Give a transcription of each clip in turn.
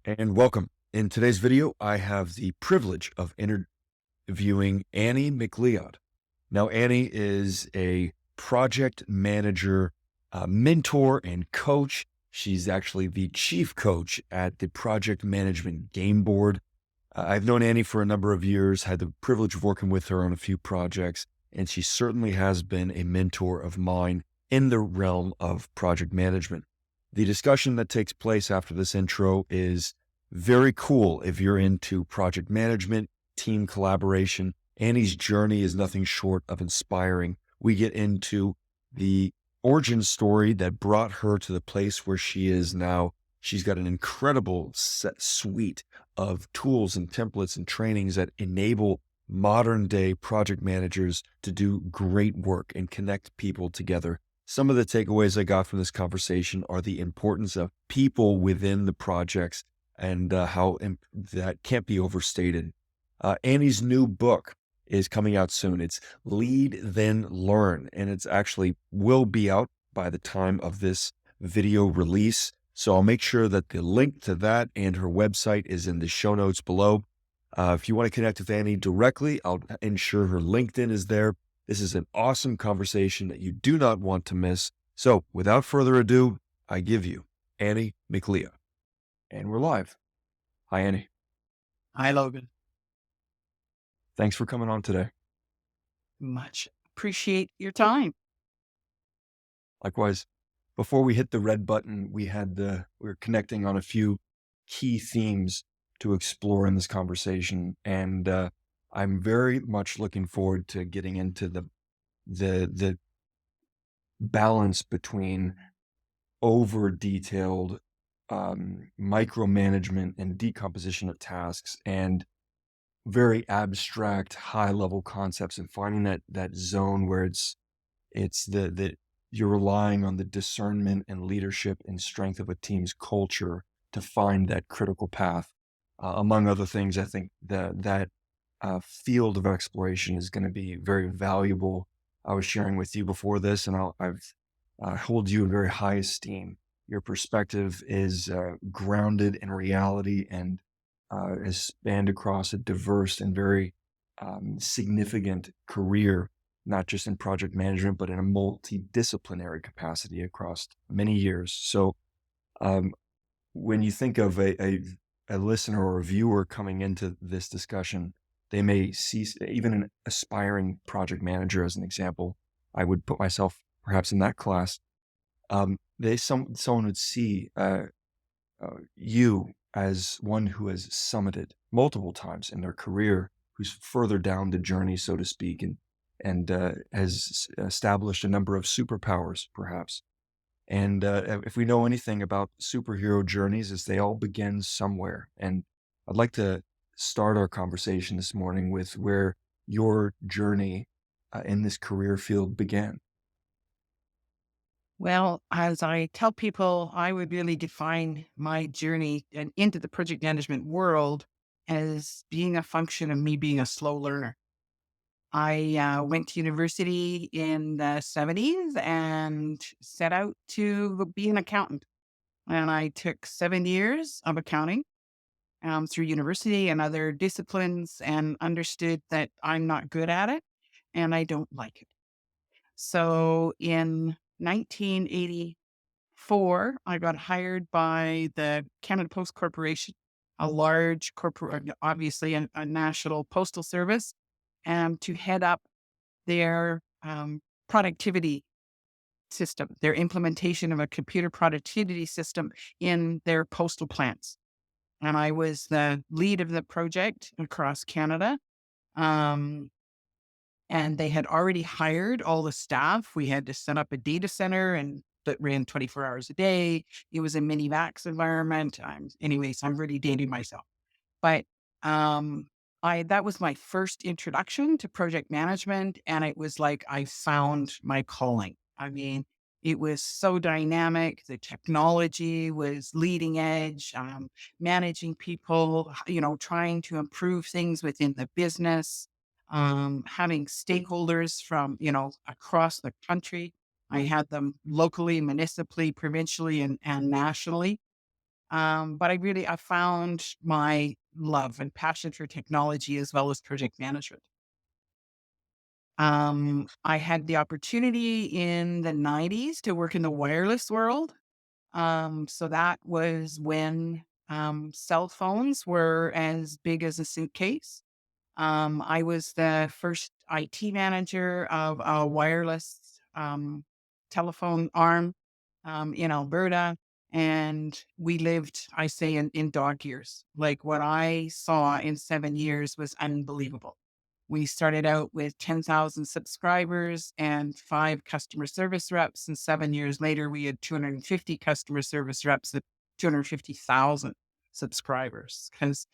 And welcome. In today's video, I have the privilege of interviewing Annie MacLeod. Now, Annie is a project manager, mentor, and coach. She's actually the chief coach at the Project Management GameBoard. I've known Annie for a number of years, had the privilege of working with her on a few projects, and she certainly has been a mentor of mine in the realm of project management. The discussion that takes place after this intro is very cool if you're into project management, team collaboration. Annie's journey is nothing short of inspiring. We get into the origin story that brought her to the place where she is now. She's got an incredible suite of tools and templates and trainings that enable modern day project managers to do great work and connect people together. Some of the takeaways I got from this conversation are the importance of people within the projects and how that can't be overstated. Annie's new book is coming out soon. It's Lead, Then Learn, and it's actually will be out by the time of this video release. So I'll make sure that the link to that and her website is in the show notes below. If you want to connect with Annie directly, I'll ensure her LinkedIn is there. This is an awesome conversation that you do not want to miss. So without further ado, I give you Annie MacLeod. And we're live. Hi, Annie. Hi, Logan. Thanks for coming on today. Much appreciate your time. Likewise, before we hit the red button, we were connecting on a few key themes to explore in this conversation. And I'm very much looking forward to getting into the balance between over detailed micromanagement and decomposition of tasks and very abstract high level concepts, and finding that zone where it's the you're relying on the discernment and leadership and strength of a team's culture to find that critical path. Among other things, I think that field of exploration is going to be very valuable. I was sharing with you before this, and I hold you in very high esteem. Your perspective is grounded in reality and is spanned across a diverse and very significant career, not just in project management, but in a multidisciplinary capacity across many years. So when you think of a listener or a viewer coming into this discussion, they may see even an aspiring project manager as an example. I would put myself perhaps in that class. Someone would see you as one who has summited multiple times in their career, who's further down the journey, so to speak, and has established a number of superpowers, perhaps. And if we know anything about superhero journeys, is they all begin somewhere. And I'd like to start our conversation this morning with where your journey in this career field began. Well, as I tell people, I would really define my journey and into the project management world as being a function of me being a slow learner. I went to university in the 70s and set out to be an accountant. And I took 7 years of accounting through university and other disciplines and understood that I'm not good at it and I don't like it. So in 1984, I got hired by the Canada Post Corporation, a large corporate, obviously a national postal service, to head up their productivity system, their implementation of a computer productivity system in their postal plants. And I was the lead of the project across Canada. Um, and they had already hired all the staff. We had to set up a data center and that ran 24 hours a day. It was a mini vax environment. Anyways, I'm really dating myself. But that was my first introduction to project management. And it was like I found my calling. I mean, it was so dynamic. The technology was leading edge, managing people, trying to improve things within the business, having stakeholders from, across the country. I had them locally, municipally, provincially, and nationally. But I found my love and passion for technology as well as project management. I had the opportunity in the 90s to work in the wireless world. So that was when cell phones were as big as a suitcase. I was the first IT manager of a wireless telephone arm in Alberta. And we lived, I say, in dog years. Like what I saw in 7 years was unbelievable. We started out with 10,000 subscribers and five customer service reps. And 7 years later, we had 250 customer service reps and 250,000 subscribers. Because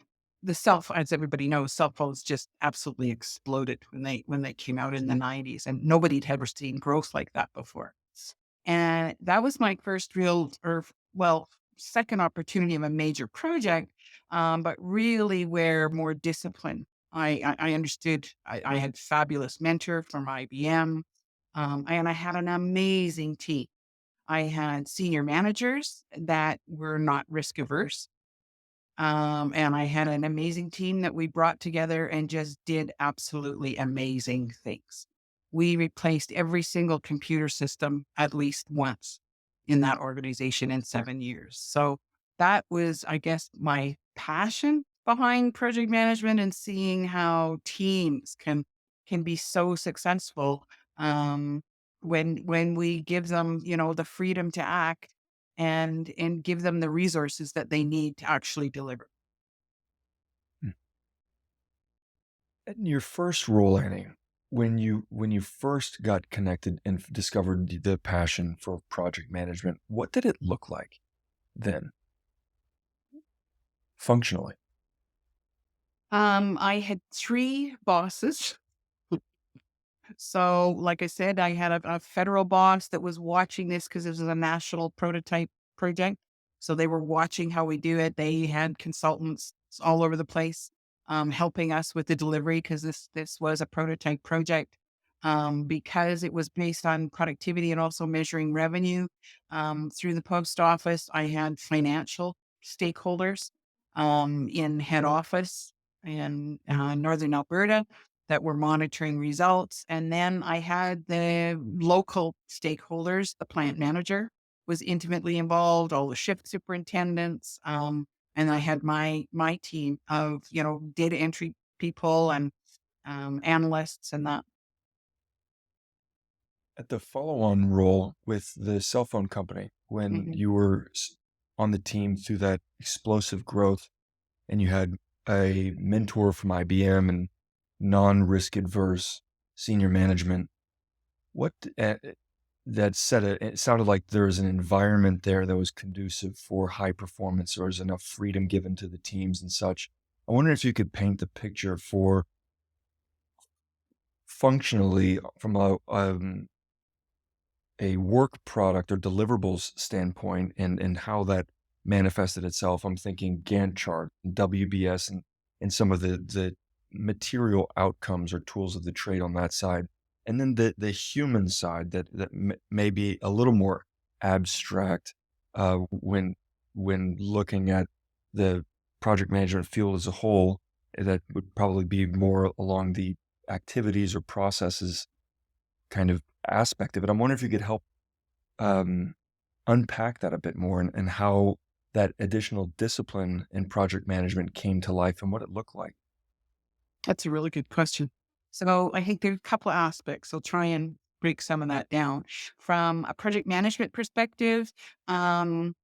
as everybody knows, cell phones just absolutely exploded when they came out in the 90s, and nobody had ever seen growth like that before. And that was my first real, second opportunity of a major project, but really where more discipline. I understood. I had fabulous mentor from IBM, and I had an amazing team. I had senior managers that were not risk averse, and I had an amazing team that we brought together and just did absolutely amazing things. We replaced every single computer system at least once in that organization in 7 years. So that was, I guess, my passion behind project management and seeing how teams can be so successful when we give them, the freedom to act and give them the resources that they need to actually deliver. Hmm. In your first role, Annie, when you first got connected and discovered the passion for project management, what did it look like then, functionally? I had three bosses. So, like I said, I had a federal boss that was watching this because this was a national prototype project. So they were watching how we do it. They had consultants all over the place helping us with the delivery because this was a prototype project. Because it was based on productivity and also measuring revenue through the post office, I had financial stakeholders in head office in Northern Alberta that were monitoring results. And then I had the local stakeholders, the plant manager was intimately involved, all the shift superintendents. And I had my team of, data entry people and analysts and that. At the follow-on role with the cell phone company, when Mhm. you were on the team through that explosive growth, and you had a mentor from IBM and non-risk adverse senior management, what that said it sounded like there was an environment there that was conducive for high performance, or was enough freedom given to the teams and such. I wonder if you could paint the picture for functionally from a work product or deliverables standpoint, and how that manifested itself. I'm thinking Gantt chart, WBS, and some of the material outcomes or tools of the trade on that side. And then the human side that may be a little more abstract when looking at the project management field as a whole. That would probably be more along the activities or processes kind of aspect of it. I'm wondering if you could help um, unpack that a bit more, and how that additional discipline in project management came to life and what it looked like. That's a really good question. So I think there are a couple of aspects. I'll try and break some of that down. From a project management perspective, um,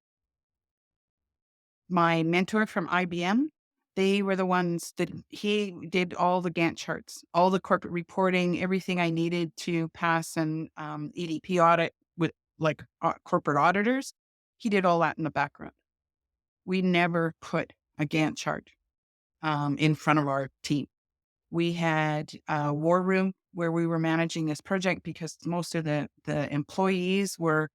my mentor from IBM, they were the ones that he did all the Gantt charts, all the corporate reporting, everything I needed to pass an EDP audit with like corporate auditors. He did all that in the background. We never put a Gantt chart in front of our team. We had a war room where we were managing this project because most of the employees were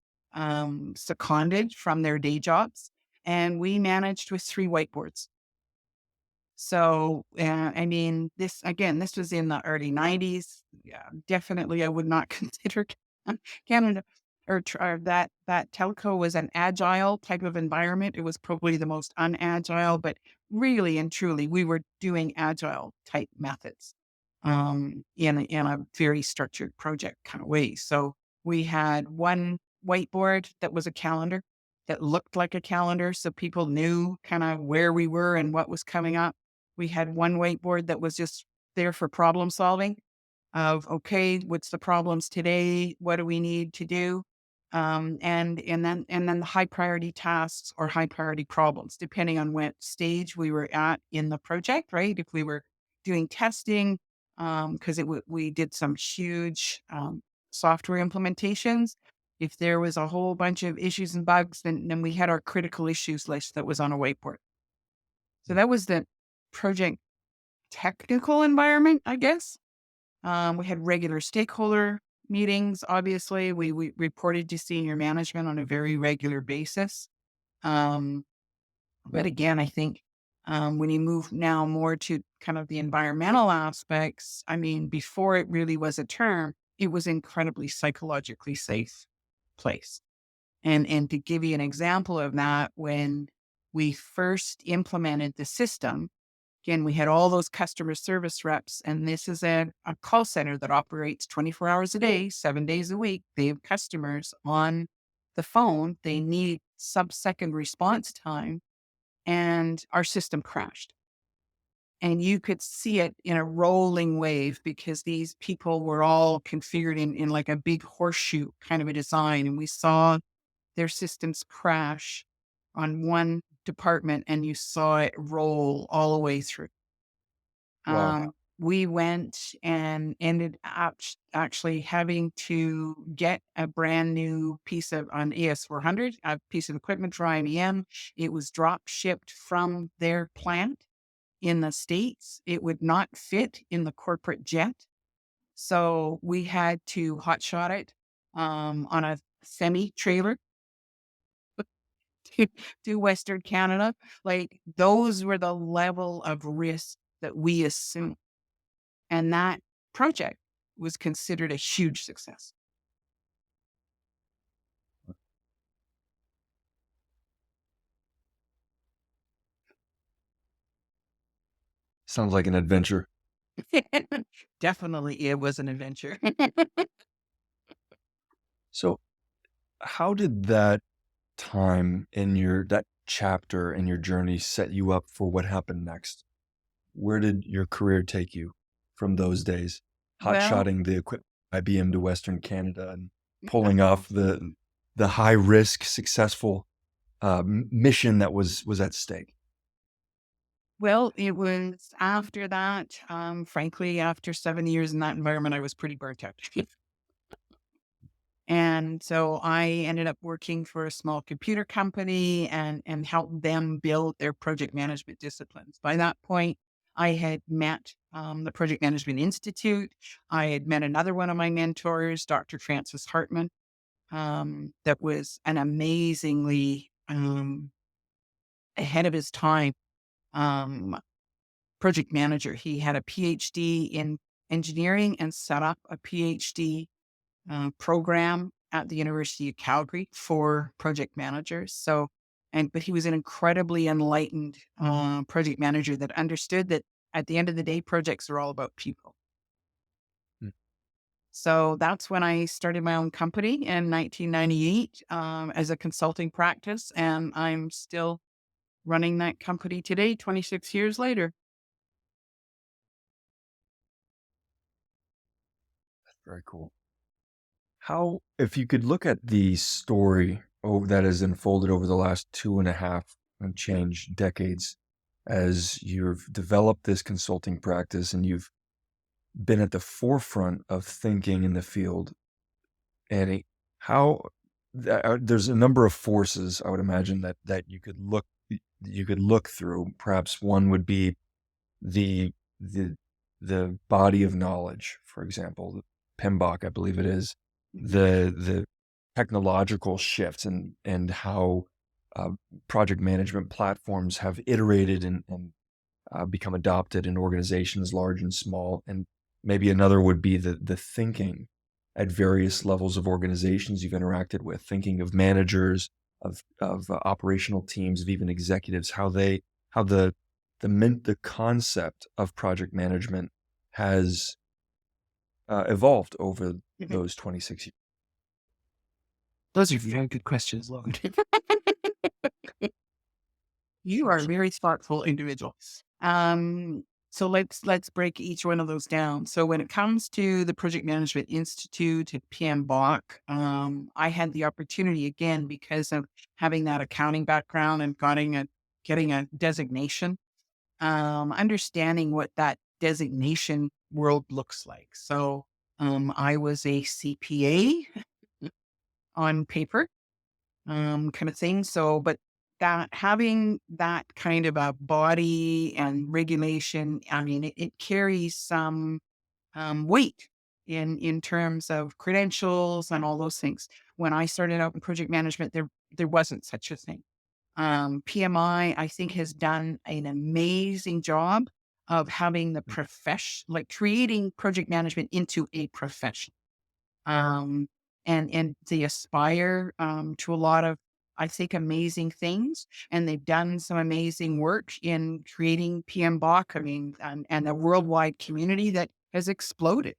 seconded from their day jobs, and we managed with three whiteboards. So, I mean, this was in the early 90s. Yeah, definitely, I would not consider Canada or that telco was an agile type of environment. It was probably the most unagile, but really and truly, we were doing agile type methods in a very structured project kind of way. So we had one whiteboard that was a calendar that looked like a calendar, so people knew kind of where we were and what was coming up. We had one whiteboard that was just there for problem solving of, okay, what's the problems today? What do we need to do? And then the high priority tasks or high priority problems, depending on what stage we were at in the project, right? If we were doing testing, because we did some huge software implementations. If there was a whole bunch of issues and bugs, then we had our critical issues list that was on a whiteboard. So that was the project technical environment, I guess. We had regular stakeholder meetings. Obviously, we reported to senior management on a very regular basis. Um, but again, I think when you move now more to kind of the environmental aspects, I mean, before it really was a term, it was incredibly psychologically safe place. And to give you an example of that, when we first implemented the system, again, we had all those customer service reps, and this is a call center that operates 24 hours a day, 7 days a week. They have customers on the phone. They need sub-second response time, and our system crashed. And you could see it in a rolling wave because these people were all configured in like a big horseshoe kind of a design. And we saw their systems crash on one department, and you saw it roll all the way through. Wow. We went and ended up actually having to get a brand new piece of an AS400, a piece of equipment for IBM. It was drop shipped from their plant in the States. It would not fit in the corporate jet. So we had to hotshot it on a semi trailer to, to Western Canada. Like those were the level of risk that we assumed. And that project was considered a huge success. Sounds like an adventure. Definitely, it was an adventure. So how did that time in that chapter in your journey set you up for what happened next? Where did your career take you from those days? Well, Hotshotting the equipment IBM to Western Canada and pulling off the high risk, successful mission that was at stake. well, it was after that, frankly, after 7 years in that environment, I was pretty burnt out. And so I ended up working for a small computer company and helped them build their project management disciplines. By that point, I had met the Project Management Institute. I had met another one of my mentors, Dr. Francis Hartman, that was an amazingly ahead of his time um, project manager. He had a PhD in engineering and set up a PhD program at the University of Calgary for project managers. So, but he was an incredibly enlightened project manager that understood that at the end of the day, projects are all about people. Mm. So that's when I started my own company in 1998 as a consulting practice, and I'm still running that company today, 26 years later. Very cool. How, if you could look at the story that has unfolded over the last 2.5 and change decades, as you've developed this consulting practice and you've been at the forefront of thinking in the field, Annie, how there's a number of forces I would imagine that you could look through. Perhaps one would be the the the body of knowledge, for example, PMBOK, I believe it is, the technological shifts and how uh, project management platforms have iterated and become adopted in organizations large and small. And maybe another would be the thinking. at various levels of organizations you've interacted with, thinking of managers, of operational teams, of even executives, how the concept of project management has evolved over Mhm. those 26 years. Those are very good questions, Logan. You are a very thoughtful individual. Um, so let's break each one of those down. So when it comes to the Project Management Institute at PMBOK, I had the opportunity again because of having that accounting background and getting a designation, understanding what that designation world looks like. So I was a CPA on paper, kind of thing. So, but that having that kind of a body and regulation, I mean, it carries some weight in terms of credentials and all those things. When I started out in project management, there wasn't such a thing. PMI, I think, has done an amazing job of having the profession, like creating project management into a profession. Um, and they aspire to a lot of, I think, amazing things, and they've done some amazing work in creating PMBOK. I mean, and a worldwide community that has exploded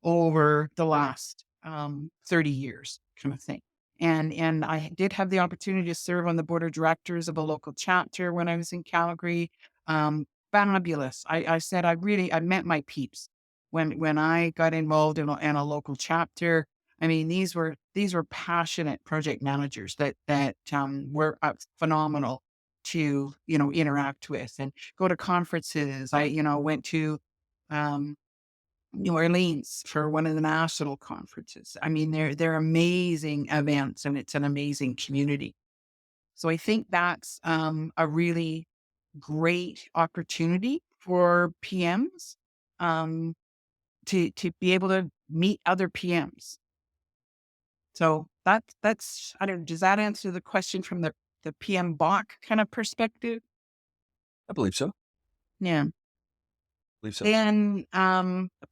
over the last 30 years, kind of thing. And I did have the opportunity to serve on the board of directors of a local chapter when I was in Calgary. Fabulous. I said I met my peeps when I got involved in a local chapter. I mean, these were passionate project managers that were phenomenal to interact with and go to conferences. I went to um, New Orleans for one of the national conferences. I mean, they're amazing events, and it's an amazing community. So I think that's a really great opportunity for PMs um, to be able to meet other PMs. So that's I don't does that answer the question from the PM Bach kind of perspective? I believe so. I Yeah. believe so. Then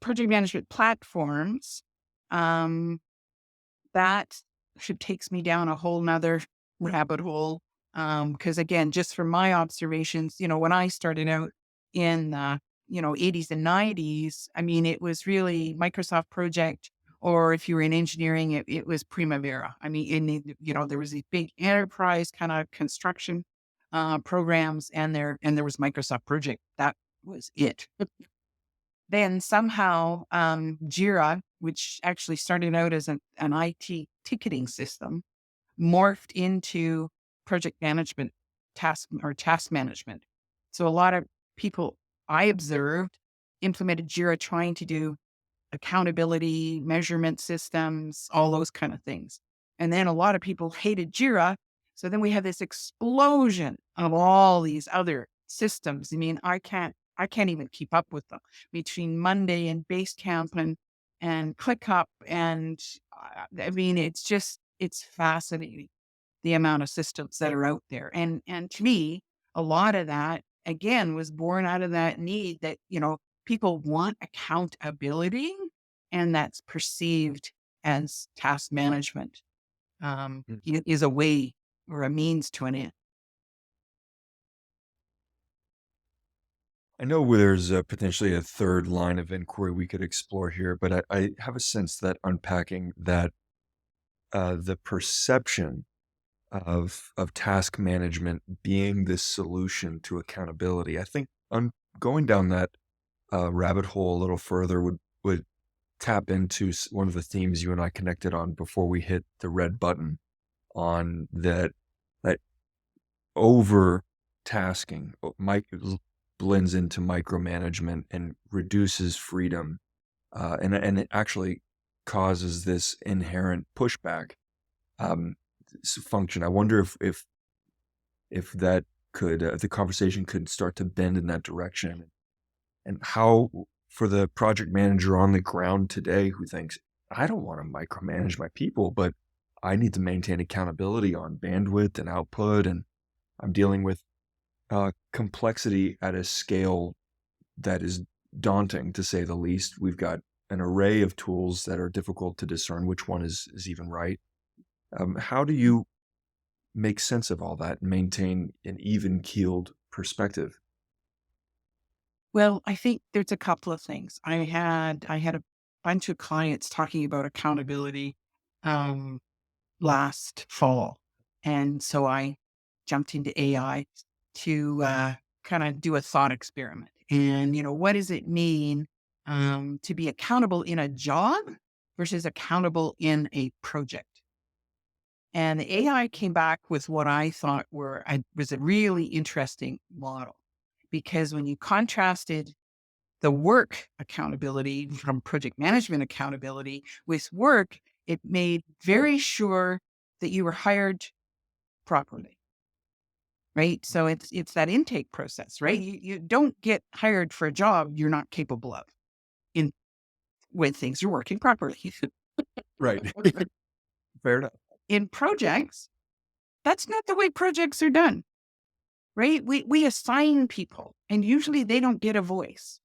project management platforms. Um, that should takes me down a whole nother rabbit hole. Because again, just from my observations, when I started out in the, 80s and 90s, I mean, it was really Microsoft Project, or if you were in engineering, it was Primavera. I mean, there was these big enterprise kind of construction programs, and there was Microsoft Project. That was it. Then somehow, Jira, which actually started out as an IT ticketing system, morphed into project management task management. So a lot of people I observed implemented Jira trying to do accountability, measurement systems, all those kind of things. And then a lot of people hated Jira. So then we have this explosion of all these other systems. I mean, I can't even keep up with them between Monday and Basecamp and ClickUp. And I mean, it's fascinating the amount of systems that are out there. And to me, a lot of that again was born out of that need that, people want accountability, and that's perceived as task management Mm. is a way or a means to an end. I know where there's potentially a third line of inquiry we could explore here, but I have a sense that unpacking that the perception of task management being this solution to accountability, I think going down that rabbit hole a little further would tap into one of the themes you and I connected on before we hit the red button on that over tasking blends into micromanagement and reduces freedom, and it actually causes this inherent pushback function. I wonder if that could if the conversation could start to bend in that direction, and how for the project manager on the ground today who thinks, I don't want to micromanage my people, but I need to maintain accountability on bandwidth and output, and I'm dealing with complexity at a scale that is daunting, to say the least. We've got an array of tools that are difficult to discern which one is even right. How do you make sense of all that and maintain an even keeled perspective? Well, I think there's a couple of things. I had a bunch of clients talking about accountability um, last fall, and so I jumped into AI to kind of do a thought experiment. And what does it mean to be accountable in a job versus accountable in a project? And the AI came back with what I thought was a really interesting model, because when you contrasted the work accountability from project management accountability with work, it made very sure that you were hired properly, right? So it's that intake process, right? You don't get hired for a job you're not capable of in when things are working properly. Right. Fair enough. In projects, that's not the way projects are done, right? We assign people, and usually they don't get a voice.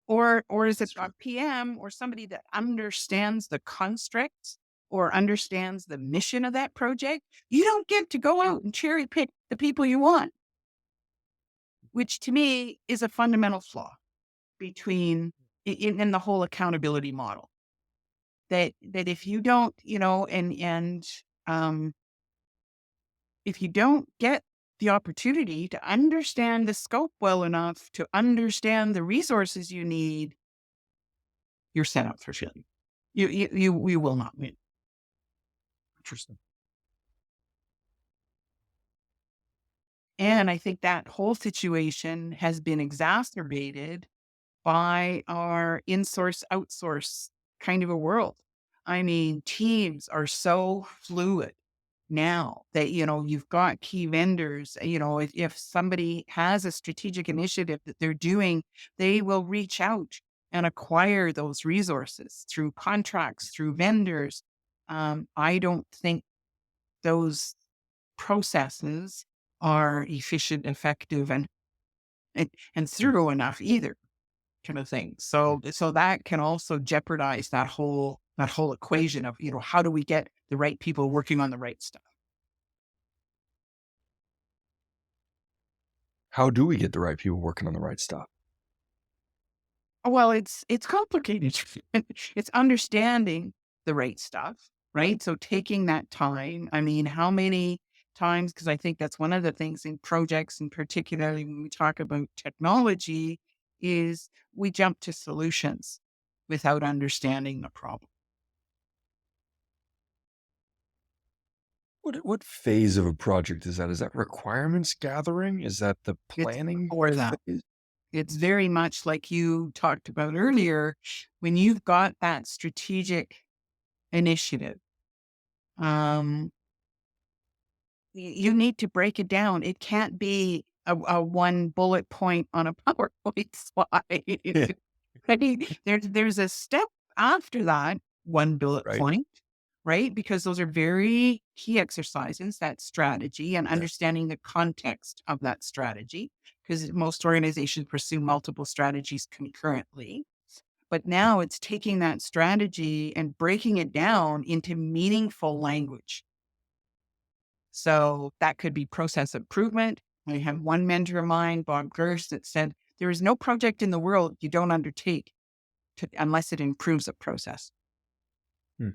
Or is it That's a true. PM or somebody that understands the constructs or understands the mission of that project? You don't get to go out and cherry pick the people you want, which to me is a fundamental flaw between in the whole accountability model. That if you don't, um, if you don't get the opportunity to understand the scope well enough to understand the resources you need, you're set up for failure. You will not win. Interesting. And I think that whole situation has been exacerbated by our in-source, outsource kind of a world. I mean, teams are so fluid now that, you've got key vendors, if somebody has a strategic initiative that they're doing, they will reach out and acquire those resources through contracts, through vendors. I don't think those processes are efficient, effective, and thorough enough either, kind of thing. So that can also jeopardize that whole equation of, how do we get the right people working on the right stuff? How do we get the right people working on the right stuff? Well, it's complicated. It's understanding the right stuff, right? So taking that time. I mean, how many times? Because I think that's one of the things in projects, and particularly when we talk about technology, is we jump to solutions without understanding the problem. What phase of a project is that? Is that requirements gathering? Is that the It's planning or that. phase? It's very much like you talked about earlier, when you've got that strategic initiative. Um, you need to break it down. It can't be a one bullet point on a PowerPoint Yeah. slide. Right? There's a step after that one bullet Right. point, right? Because those are very key exercises, that strategy and Yeah. understanding the context of that strategy. Because most organizations pursue multiple strategies concurrently. But now it's taking that strategy and breaking it down into meaningful language. So that could be process improvement. I have one mentor of mine, Bob Gerst, that said, there is no project in the world you don't undertake unless it improves a process. Hmm.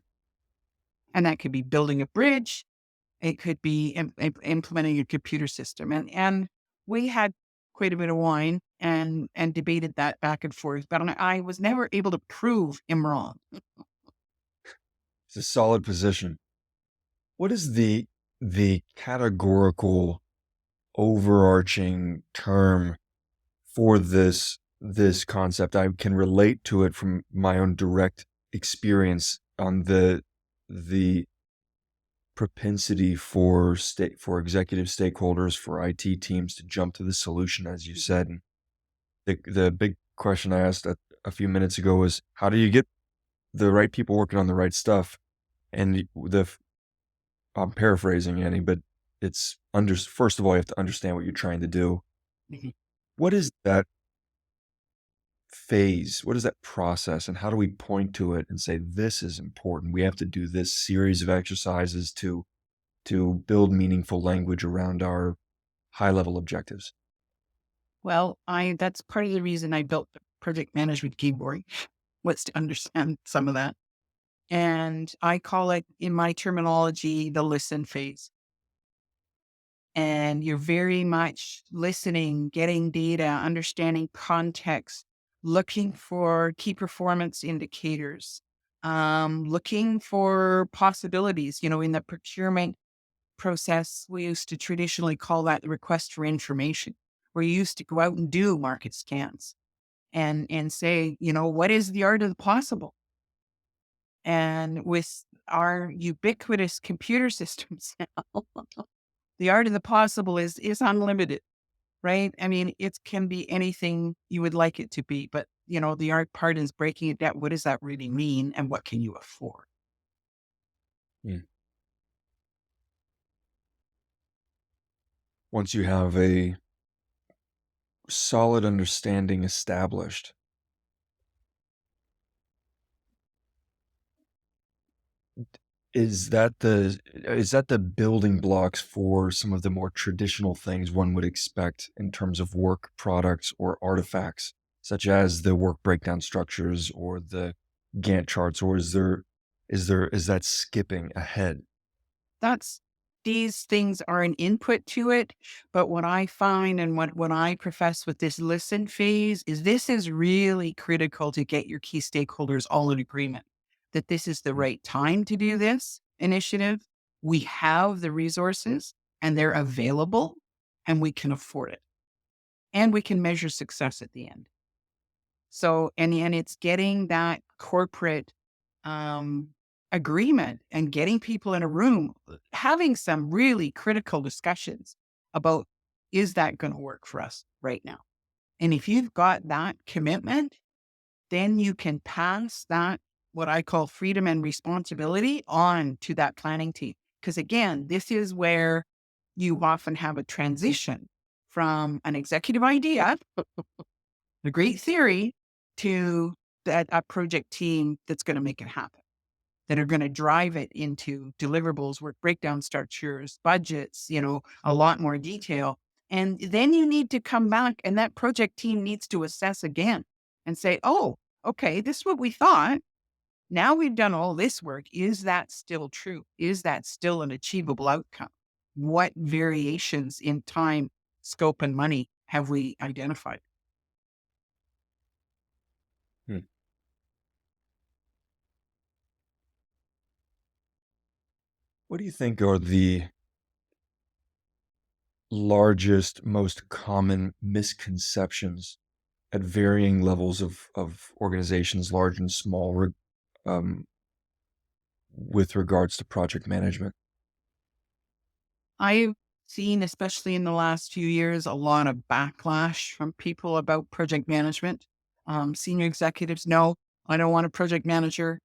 And that could be building a bridge. It could be implementing a computer system. And we had quite a bit of wine and debated that back and forth, but I was never able to prove him wrong. It's a solid position. What is the categorical overarching term for this concept? I can relate to it from my own direct experience on the propensity for for executive stakeholders, for IT teams to jump to the solution, as you said. And the big question I asked a few minutes ago was, how do you get the right people working on the right stuff? And I'm paraphrasing, Annie, but it's first of all, you have to understand what you're trying to do. Mhm. What is that phase? What is that process? And how do we point to it and say, this is important? We have to do this series of exercises to build meaningful language around our high level objectives. Well, that's part of the reason I built the Project Management GameBoard was to understand some of that. And I call it, in my terminology, the listen phase. And you're very much listening, getting data, understanding context, looking for key performance indicators, looking for possibilities. In the procurement process, we used to traditionally call that the request for information, where you used to go out and do market scans and say, what is the art of the possible? And with our ubiquitous computer systems now, the art of the possible is unlimited, right? I mean, it can be anything you would like it to be, but the art part is breaking it down. What does that really mean, and what can you afford? Hmm. Once you have a solid understanding established, is that the building blocks for some of the more traditional things one would expect in terms of work products or artifacts, such as the work breakdown structures or the Gantt charts, or is that skipping ahead? That's These things are an input to it. But what I find and what I profess with this listen phase is this is really critical to get your key stakeholders all in agreement that this is the Mm. right time to do this initiative. We have the resources and they're available and we can afford it and we can measure success at the end. So, and it's getting that corporate um, agreement and getting people in a room, having some really critical discussions about is that going to work for us right now? And if you've got that commitment, then you can pass that, what I call freedom and responsibility, on to that planning team. Because again, this is where you often have a transition from an executive idea, a great theory, to a project team that's going to make it happen, that are going to drive it into deliverables, work breakdown structures, budgets, a lot more detail. And then you need to come back and that project team needs to assess again and say, oh, okay, this is what we thought. Now we've done all this work. Is that still true? Is that still an achievable outcome? What variations in time, scope, and money have we identified? Hmm. What do you think are the largest, most common misconceptions at varying levels of organizations, large and small, um, with regards to project management? I've seen, especially in the last few years, a lot of backlash from people about project management. Senior executives, no, I don't want a project manager.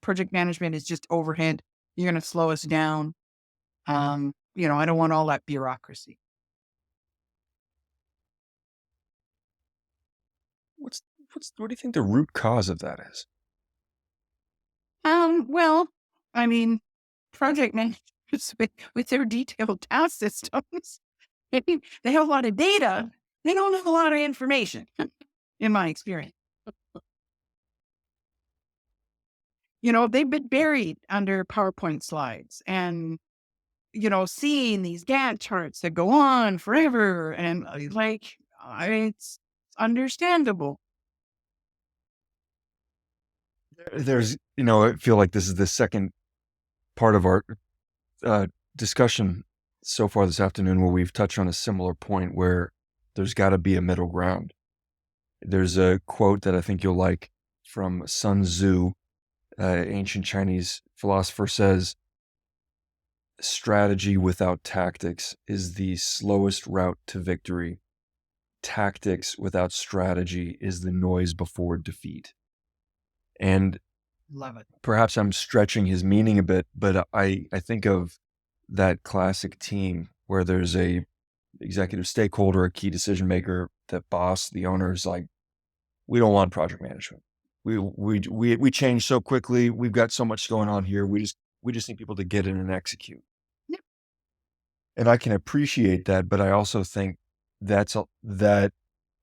Project management is just overhead. You're going to slow us down. I don't want all that bureaucracy. What's what do you think the root cause of that is? Well, I mean, project managers with their detailed task systems, they have a lot of data. They don't have a lot of information, in my experience. They've been buried under PowerPoint slides and, seeing these Gantt charts that go on forever. And it's understandable. I feel like this is the second part of our uh, discussion so far this afternoon where we've touched on a similar point where there's got to be a middle ground. There's a quote that I think you'll like from Sun Tzu, ancient Chinese philosopher, says, strategy without tactics is the slowest route to victory. Tactics without strategy is the noise before defeat. And Love it. perhaps I'm stretching his meaning a bit, but I think of that classic team where there's a executive stakeholder, a key decision maker, that boss, the owner is like, we don't want project management. We change so quickly. We've got so much going on here. We just need people to get in and execute. Yeah. And I can appreciate that, but I also think that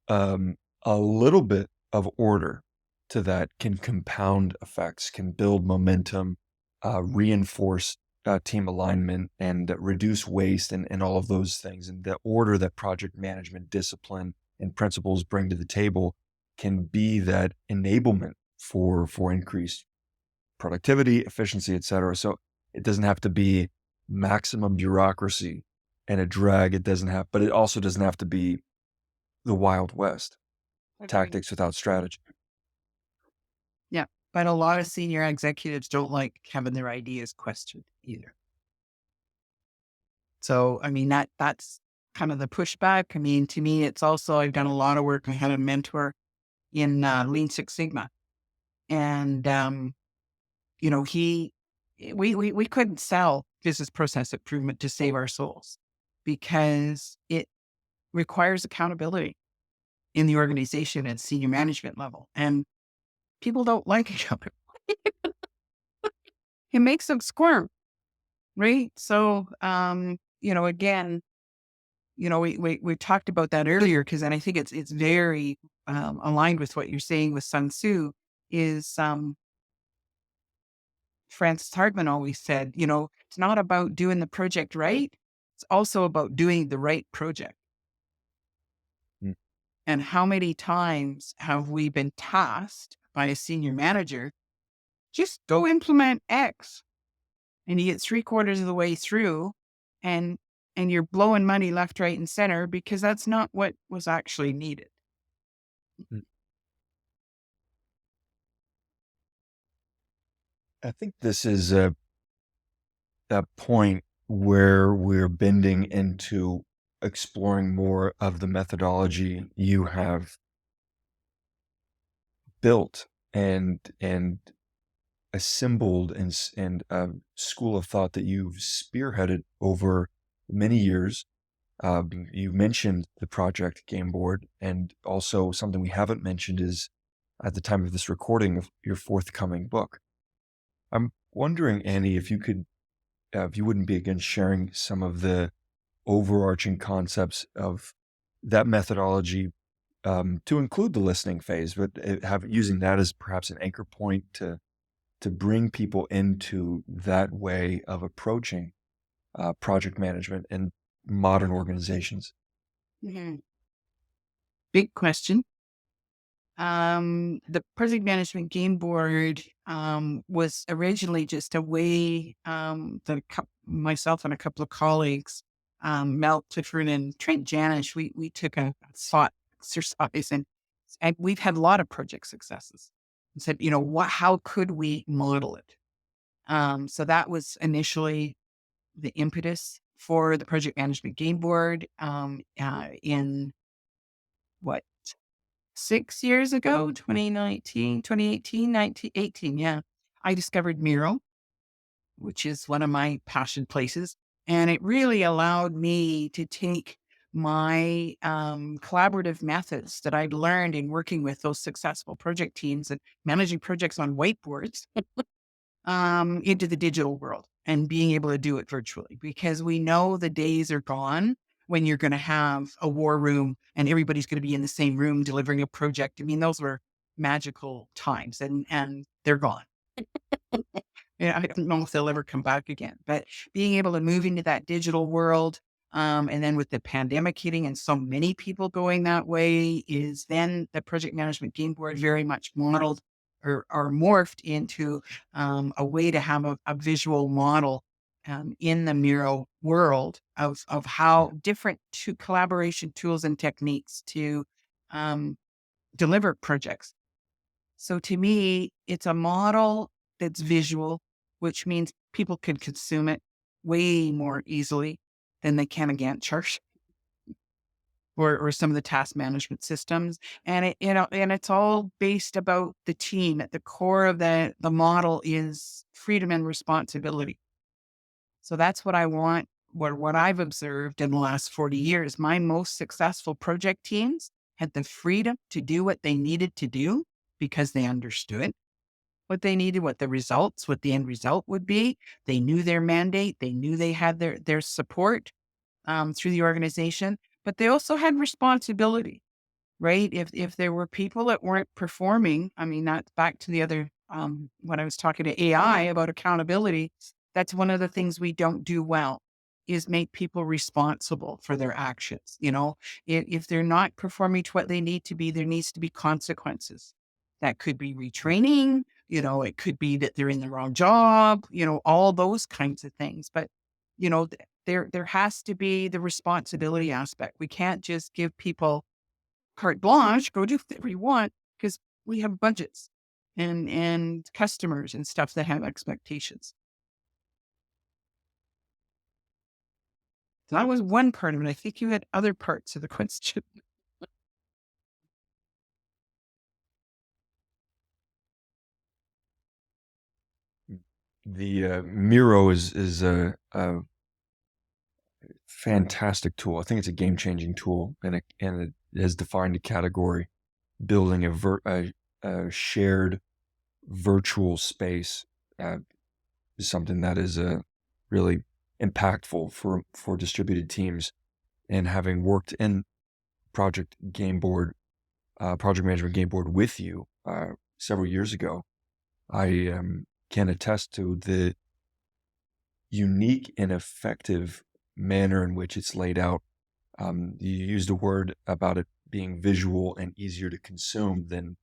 a little bit of order to that can compound effects, can build momentum, reinforce team alignment, and reduce waste, and all of those things. And the order that project management discipline and principles bring to the table can be that enablement for increased productivity, efficiency, et cetera. So it doesn't have to be maximum bureaucracy and a drag. But it also doesn't have to be the Wild West, Agreed. tactics without strategy. Yeah. But a lot of senior executives don't like having their ideas questioned either. So, I mean, that's kind of the pushback. I mean, to me, it's also, I've done a lot of work. I had a mentor in Lean Six Sigma, and you know, we couldn't sell business process improvement to save our souls because it requires accountability in the organization at senior management level, and people don't like accountability. It makes them squirm, right? So, you know, again, you know, we talked about that earlier because, and I think it's very aligned with what you're saying with Sun Tzu. Is Francis Hartman always said, you know, it's not about doing the project right; it's also about doing the right project. Mm. And how many times have we been tasked by a senior manager, just go implement X, and you get three-quarters of the way through, and you're blowing money left, right, and center because that's not what was actually needed. Mm. I think this is a point where we're bending into exploring more of the methodology you have built and assembled and a school of thought that you've spearheaded over many years. You mentioned the Project GameBoard, and also something we haven't mentioned is, at the time of this recording, of your forthcoming book. I'm wondering, Annie, if you wouldn't be against sharing some of the overarching concepts of that methodology, to include the listening phase, but using that as perhaps an anchor point to bring people into that way of approaching project management in modern organizations. Mhm. Big question. The project management game board was originally just a way that myself and a couple of colleagues, Mel Clifford and Trent Janish, we took a thought exercise, and we've had a lot of project successes and said, you know, how could we model it? So that was initially the impetus for the project management game board in what, 6 years ago, 2019, 2018, 1918. Yeah. I discovered Miro, which is one of my passion places. And it really allowed me to take my collaborative methods that I'd learned in working with those successful project teams and managing projects on whiteboards into the digital world and being able to do it virtually, because we know the days are gone when you're going to have a war room and everybody's going to be in the same room delivering a project. I mean, those were magical times, and they're gone. Yeah, I don't know if they'll ever come back again, but being able to move into that digital world, and then with the pandemic hitting and so many people going that way, is then the project management game board very much modeled or morphed into a way to have a visual model in the Miro world of how different collaboration tools and techniques to um, deliver projects. So to me, it's a model that's visual, which means people can consume it way more easily than they can a Gantt chart or some of the task management systems. And it, you know, and it's all based about the team. At the core of the model is freedom and responsibility. So that's what I want. What I've observed in the last 40 years, my most successful project teams had the freedom to do what they needed to do because they understood what they needed, what the end result would be. They knew their mandate. They knew they had their support through the organization, but they also had responsibility, right? If there were people that weren't performing, I mean, that's back to the other, when I was talking to AI about accountability, that's one of the things we don't do well is make people responsible for their actions. If they're not performing to what they need to be, there needs to be consequences. That could be retraining, it could be that they're in the wrong job, all those kinds of things. But, there has to be the responsibility aspect. We can't just give people carte blanche, go do whatever you want, because we have budgets and customers and stuff that have expectations. So that was one part of it. I think you had other parts of the question. The Miro is a fantastic tool. I think it's a game-changing tool, and it has defined a category, building a shared virtual space is something that is really impactful for distributed teams. And having worked in Project GameBoard, Project Management GameBoard with you several years ago, I can attest to the unique and effective manner in which it's laid out. You used a word about it being visual and easier to consume than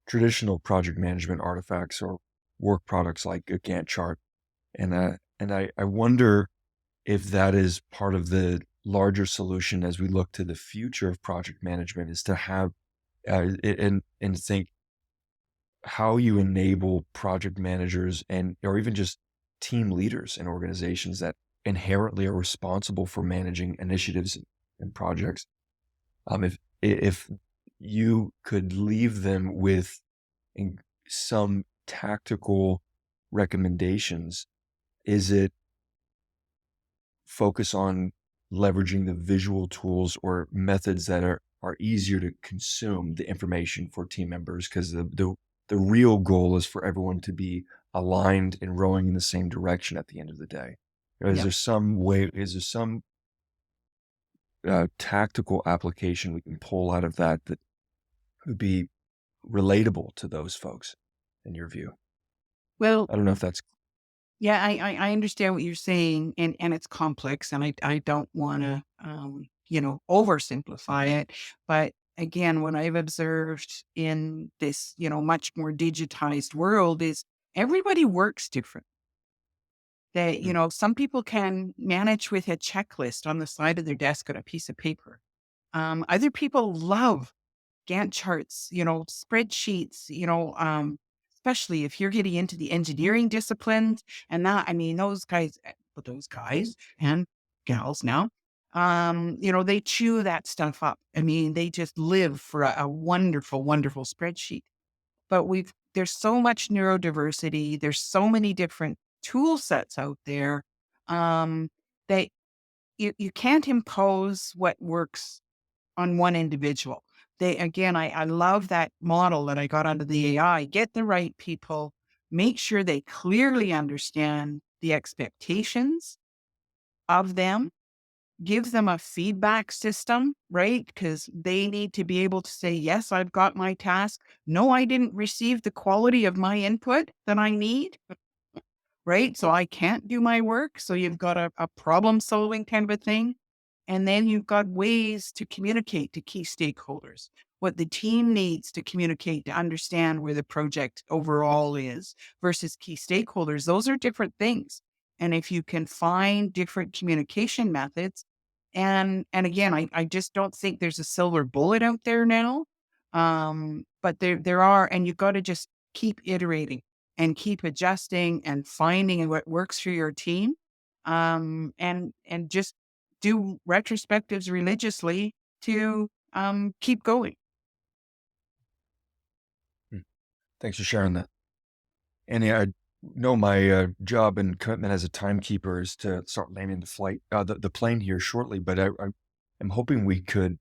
traditional project management artifacts or work products like a Gantt chart. And I wonder if that is part of the larger solution as we look to the future of project management, is to have and think how you enable project managers or even just team leaders in organizations that inherently are responsible for managing initiatives and projects. If you could leave them with some tactical recommendations, is it focus on leveraging the visual tools or methods that are easier to consume the information for team members? Because the real goal is for everyone to be aligned and rowing in the same direction at the end of the day. Is Yeah. there some tactical application we can pull out of that would be relatable to those folks, in your view? Well, I don't know if that's yeah, I understand what you're saying, and it's complex, and I don't want to oversimplify it. But again, what I've observed in this much more digitized world is everybody works different. That mm, some people can manage with a checklist on the side of their desk on a piece of paper. Other people love Gantt charts, spreadsheets, especially if you're getting into the engineering disciplines and that, I mean, those guys and gals now, they chew that stuff up. I mean, they just live for a wonderful, wonderful spreadsheet. But there's so much neurodiversity. There's so many different tool sets out there, that you can't impose what works on one individual. I love that model that I got out of the AI. Get the right people, make sure they clearly understand the expectations of them, give them a feedback system, right? Because they need to be able to say, yes, I've got my task. No, I didn't receive the quality of my input that I need, right? So I can't do my work. So you've got a problem solving kind of a thing. And then you've got ways to communicate to key stakeholders, what the team needs to communicate to understand where the project overall is versus key stakeholders. Those are different things. And if you can find different communication methods, and again, I just don't think there's a silver bullet out there now. But there are, and you've got to just keep iterating and keep adjusting and finding what works for your team. And just do retrospectives religiously to keep going. mm. Thanks for sharing that. Annie, I know my job and commitment as a timekeeper is to start landing the plane here shortly, but I am hoping we could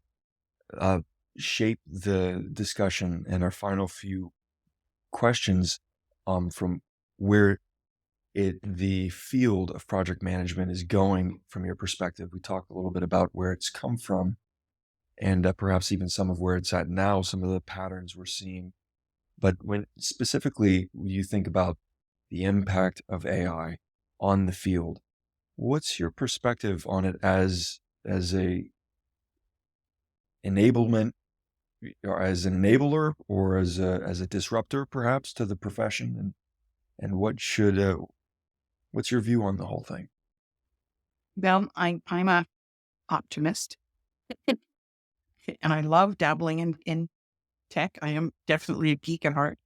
shape the discussion and our final few questions from where the field of project management is going from your perspective. We talked a little bit about where it's come from and perhaps even some of where it's at now, some of the patterns we're seeing. But when specifically you think about the impact of AI on the field, what's your perspective on it as a enablement or as an enabler or as a disruptor perhaps to the profession, and what's your view on the whole thing? Well, I'm a optimist and I love dabbling in tech. I am definitely a geek at heart.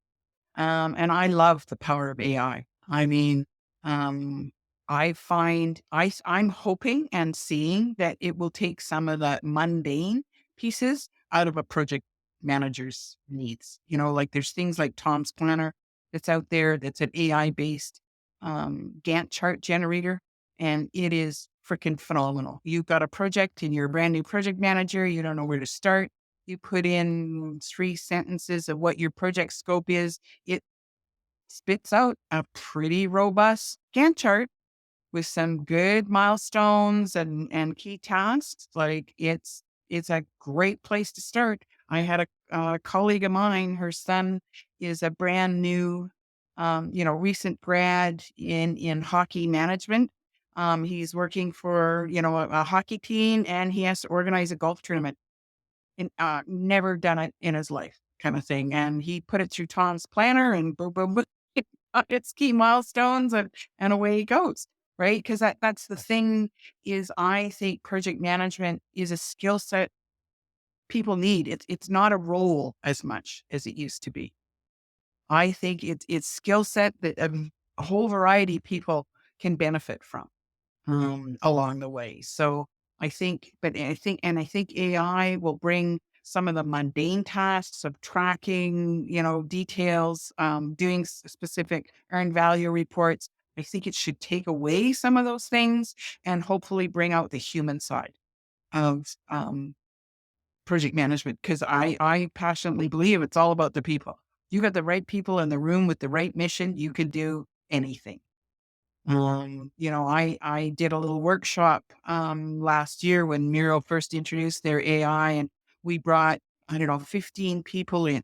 And I love the power of AI. I mean, um, I find I'm hoping and seeing that it will take some of the mundane pieces out of a project manager's needs. Like there's things like Tom's Planner that's out there that's an AI based Gantt chart generator, and it is freaking phenomenal. You've got a project and you're a brand new project manager. You don't know where to start. You put in 3 sentences of what your project scope is. It spits out a pretty robust Gantt chart with some good milestones and key tasks. Like it's a great place to start. I had a colleague of mine. Her son is a brand new, recent grad in hockey management. He's working for a hockey team, and he has to organize a golf tournament and, never done it in his life kind of thing. And he put it through Tom's planner and boom, boom, boom, its key milestones and away he goes. Right. Cause that's the thing is I think project management is a skill set people need. It's not a role as much as it used to be. I think it's skill set that a whole variety of people can benefit from along the way. So I think AI will bring some of the mundane tasks of tracking, details, doing specific earned value reports. I think it should take away some of those things and hopefully bring out the human side of project management. Because I passionately believe it's all about the people. You got the right people in the room with the right mission, you can do anything. I did a little workshop last year when Miro first introduced their AI, and we brought, I don't know, 15 people in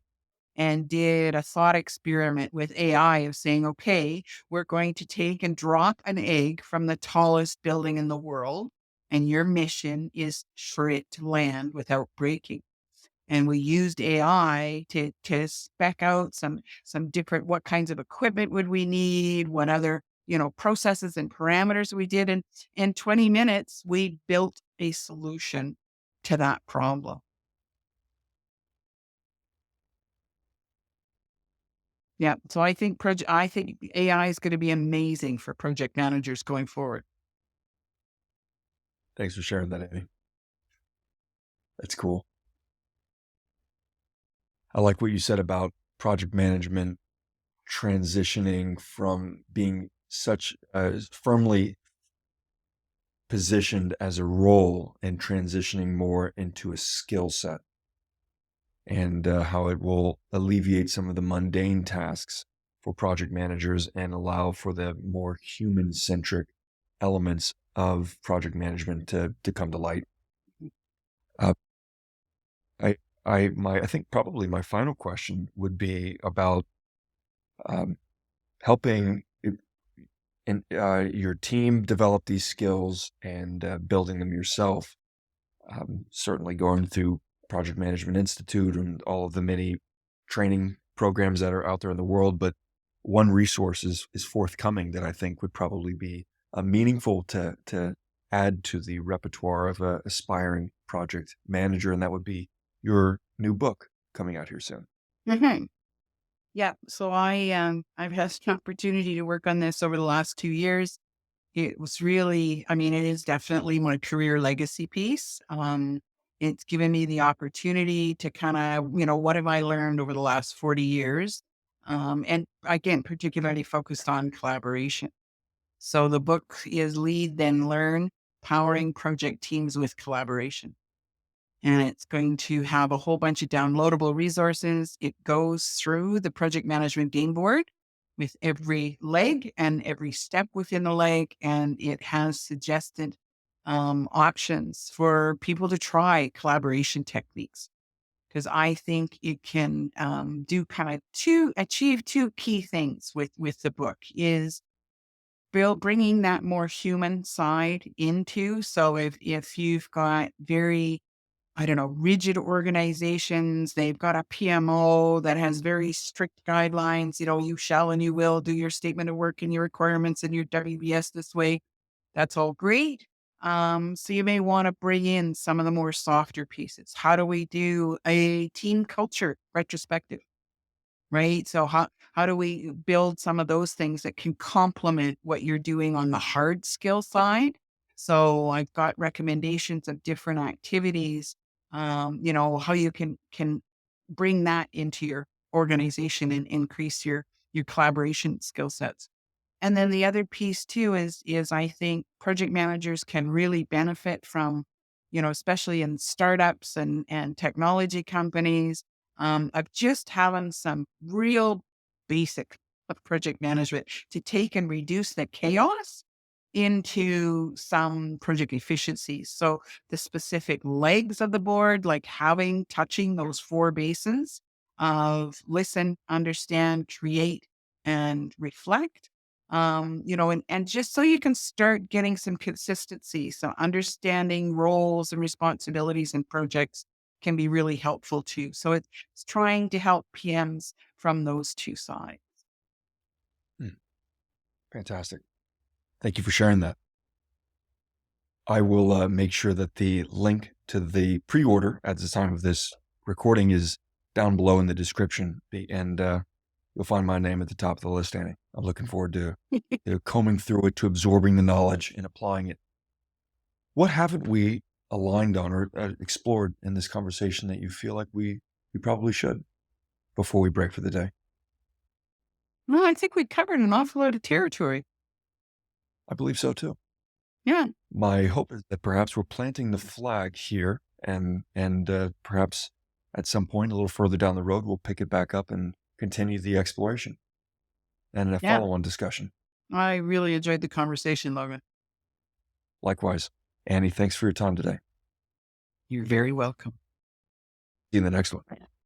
and did a thought experiment with AI of saying, okay, we're going to take and drop an egg from the tallest building in the world, and your mission is for it to land without breaking. And we used AI to spec out some different what kinds of equipment would we need, what other processes and parameters we did. And in 20 minutes, we built a solution to that problem. Yeah. So I think AI is going to be amazing for project managers going forward. Thanks for sharing that, Annie. That's cool. I like what you said about project management transitioning from being such firmly positioned as a role and transitioning more into a skill set, and how it will alleviate some of the mundane tasks for project managers and allow for the more human centric elements of project management to come to light. Uh, I I think probably my final question would be about um, helping your team develop these skills and building them yourself. Certainly going through Project Management Institute and all of the many training programs that are out there in the world, but one resource is forthcoming that I think would probably be meaningful to add to the repertoire of a aspiring project manager, and that would be your new book coming out here soon. Mhm. Yeah. So I've had an opportunity to work on this over the last 2 years. It was really, I mean, it is definitely my career legacy piece. It's given me the opportunity to kind of, what have I learned over the last 40 years? And again, particularly focused on collaboration. So the book is Lead, Then Learn, Powering Project Teams with Collaboration. and it's going to have a whole bunch of downloadable resources. It goes through the Project Management GameBoard with every leg and every step within the leg, and it has suggested options for people to try collaboration techniques, because I think it can do kind of achieve two key things with the book is bringing that more human side into. So if you've got very, I don't know, rigid organizations, they've got a PMO that has very strict guidelines, you shall and you will do your statement of work and your requirements and your WBS this way. That's all great. So you may want to bring in some of the more softer pieces. How do we do a team culture retrospective? Right. So how do we build some of those things that can complement what you're doing on the hard skill side? So I've got recommendations of different activities, how you can bring that into your organization and increase your collaboration skill sets. And then the other piece too is I think project managers can really benefit from, especially in startups and technology companies, of just having some real basic of project management to take and reduce the chaos into some project efficiencies. So the specific legs of the board, like touching those four bases of listen, understand, create, and reflect. And just so you can start getting some consistency. So understanding roles and responsibilities in projects can be really helpful too. So it's trying to help PMs from those two sides. Hmm, fantastic. Thank you for sharing that. I will make sure that the link to the pre-order at the time of this recording is down below in the description, and you'll find my name at the top of the list, Annie. I'm looking forward to combing through it, to absorbing the knowledge and applying it. What haven't we aligned on or explored in this conversation that you feel like we probably should before we break for the day? Well, I think we covered an awful lot of territory. I believe so too. Yeah. My hope is that perhaps we're planting the flag here, and perhaps at some point a little further down the road, we'll pick it back up and continue the exploration and a Yeah. follow-on discussion. I really enjoyed the conversation, Logan. Likewise, Annie, thanks for your time today. You're very welcome. See you in the next one.